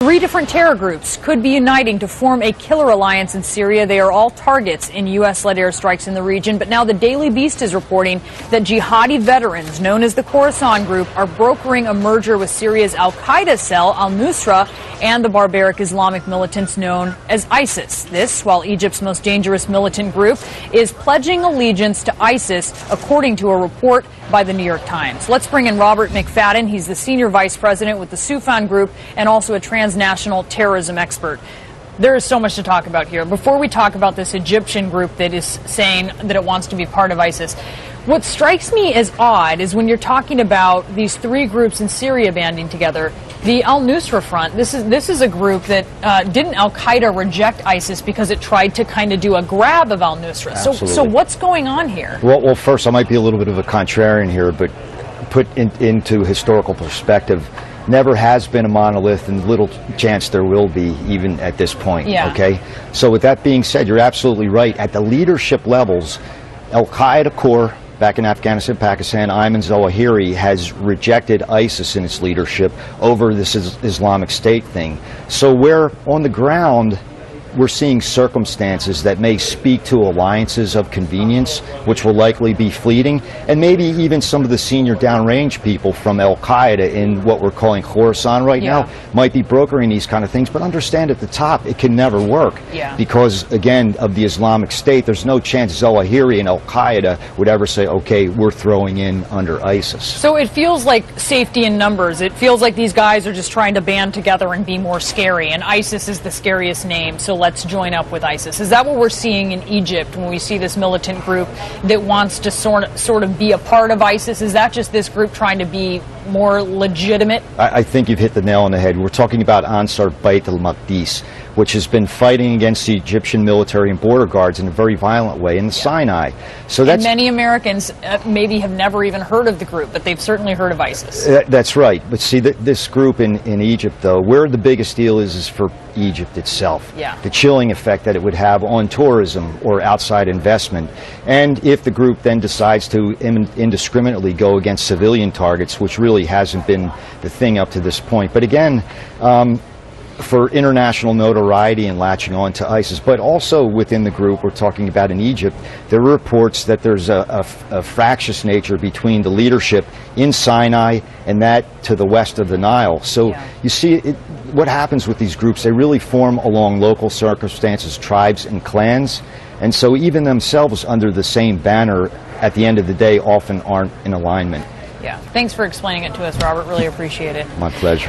Three different terror groups could be uniting to form a killer alliance in Syria. They are all targets in U.S.-led airstrikes in the region. But now the Daily Beast is reporting that jihadi veterans known as the Khorasan group are brokering a merger with Syria's al-Qaeda cell, al-Nusra, and the barbaric Islamic militants known as ISIS. This, while Egypt's most dangerous militant group is pledging allegiance to ISIS, according to a report by the New York Times. Let's bring in Robert McFadden. He's the senior vice president with the Soufan Group and also a transnational terrorism expert. There is so much to talk about here. Before we talk about this Egyptian group that is saying that it wants to be part of ISIS, what strikes me as odd is when you're talking about these three groups in Syria banding together. The al-Nusra Front, this is a group that didn't al-Qaeda reject ISIS because it tried to kind of do a grab of al-Nusra. So what's going on here? Well, first, I might be a little bit of a contrarian here, but put into historical perspective, never has been a monolith, and little chance there will be even at this point. Yeah. Okay? So with that being said, you're absolutely right. At the leadership levels, al-Qaeda core back in Afghanistan, Pakistan, Ayman Zawahiri has rejected ISIS in its leadership over this Islamic State thing. So we're on the ground, we're seeing circumstances that may speak to alliances of convenience, which will likely be fleeting, and maybe even some of the senior downrange people from al-Qaeda in what we're calling Khorasan right now might be brokering these kind of things, but understand at the top it can never work because, again, of the Islamic State, there's no chance Zawahiri and al-Qaeda would ever say, okay, we're throwing in under ISIS. So it feels like safety in numbers. It feels like these guys are just trying to band together and be more scary, and ISIS is the scariest name, so let's join up with ISIS. Is that what we're seeing in Egypt when we see this militant group that wants to sort of be a part of ISIS? Is that just this group trying to be more legitimate? I think you've hit the nail on the head. We're talking about Ansar Bayt al-Maqdis, which has been fighting against the Egyptian military and border guards in a very violent way in the Sinai. So that's, and many Americans maybe have never even heard of the group, but they've certainly heard of ISIS. That's right. But see, this group in Egypt, though, where the biggest deal is for Egypt itself. Yeah. The chilling effect that it would have on tourism or outside investment. And if the group then decides to indiscriminately go against civilian targets, which really hasn't been the thing up to this point. But again, for international notoriety and latching on to ISIS, but also within the group we're talking about in Egypt, there are reports that there's a fractious nature between the leadership in Sinai and that to the west of the Nile. So you see what happens with these groups. They really form along local circumstances, tribes and clans, and so even themselves under the same banner at the end of the day often aren't in alignment. Yeah. Thanks for explaining it to us, Robert. Really appreciate it. My pleasure.